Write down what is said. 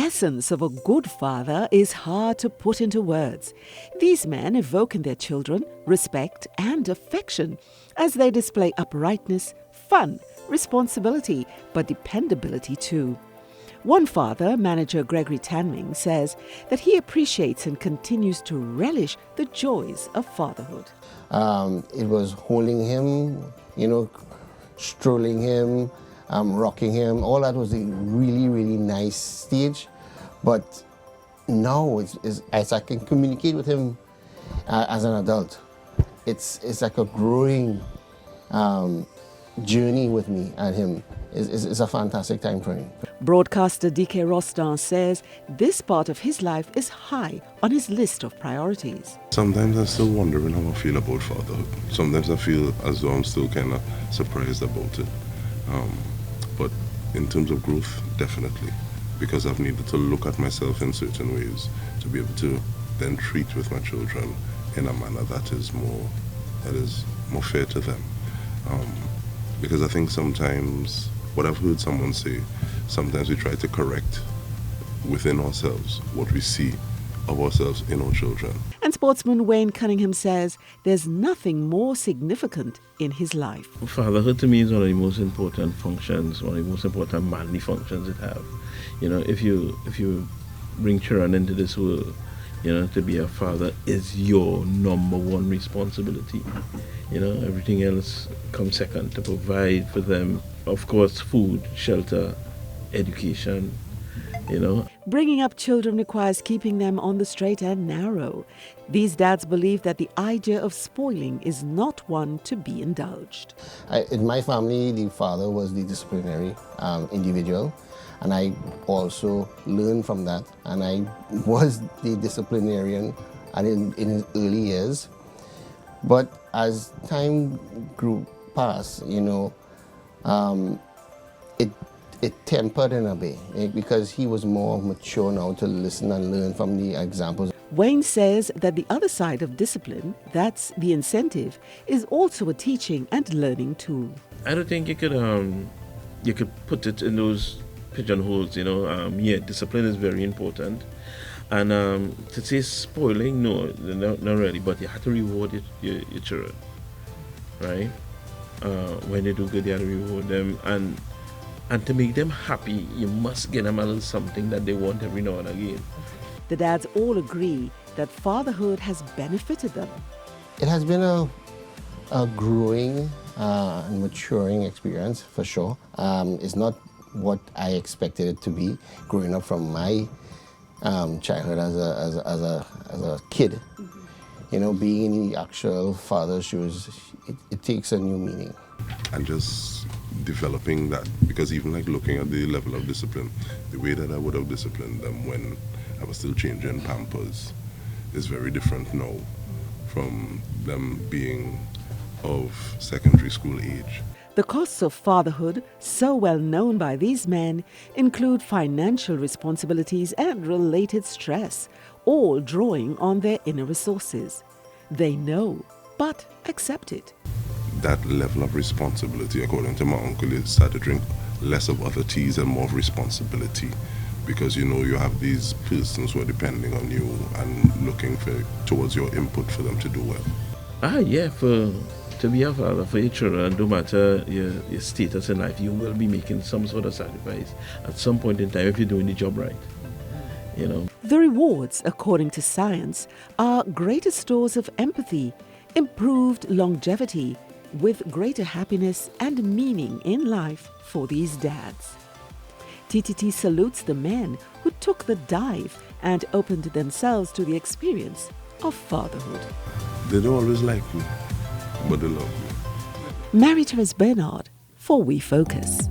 essence of a good father is hard to put into words. These men evoke in their children respect and affection as they display uprightness, fun, responsibility, but dependability too. One father, manager Gregory Tanming, says that he appreciates and continues to relish the joys of fatherhood. It was holding him, strolling him, rocking him. All that was a really, really nice stage. But now as I can communicate with him as an adult, it's like a growing journey with me and him. It's a fantastic time for me. Broadcaster D.K. Rostan says this part of his life is high on his list of priorities. Sometimes I'm still wondering how I feel about fatherhood. Sometimes I feel as though I'm still kind of surprised about it. But in terms of growth, definitely. Because I've needed to look at myself in certain ways to be able to then treat with my children in a manner that is more fair to them. Because I think sometimes, what I've heard someone say, sometimes we try to correct within ourselves what we see of ourselves in our children. And sportsman Wayne Cunningham says there's nothing more significant in his life. Fatherhood to me is one of the most important functions, one of the most important manly functions it have. If you bring children into this world, to be a father is your number one responsibility. Everything else comes second, to provide for them, of course, food, shelter, education, Bringing up children requires keeping them on the straight and narrow. These dads believe that the idea of spoiling is not one to be indulged. In my family, the father was the disciplinary individual, and I also learned from that, and I was the disciplinarian in his early years. But as time grew past, it tempered in a way, because he was more mature now to listen and learn from the examples. Wayne says that the other side of discipline, that's the incentive, is also a teaching and learning tool. I don't think you could put it in those pigeonholes, discipline is very important. And to say spoiling, no, not really, but you have to reward your children, right? When they do good, you have to reward them. And to make them happy, you must get them a little something that they want every now and again. The dads all agree that fatherhood has benefited them. It has been a growing and maturing experience, for sure. It's not what I expected it to be growing up from my childhood as a kid. Being in the actual father's shoes, it takes a new meaning. And just developing that, because even like looking at the level of discipline, the way that I would have disciplined them when I was still changing Pampers is very different now from them being of secondary school age. The costs of fatherhood, so well known by these men, include financial responsibilities and related stress, all drawing on their inner resources. They know, but accept it. That level of responsibility, according to my uncle, is start to drink less of other teas and more of responsibility, because you have these persons who are depending on you and looking towards your input for them to do well. To be a father for your children, no matter your status in life, you will be making some sort of sacrifice at some point in time if you're doing the job right. The rewards, according to science, are greater stores of empathy, improved longevity, with greater happiness and meaning in life for these dads. TTT salutes the men who took the dive and opened themselves to the experience of fatherhood. They don't always like me, but they love me. Mary Therese Bernard for We Focus.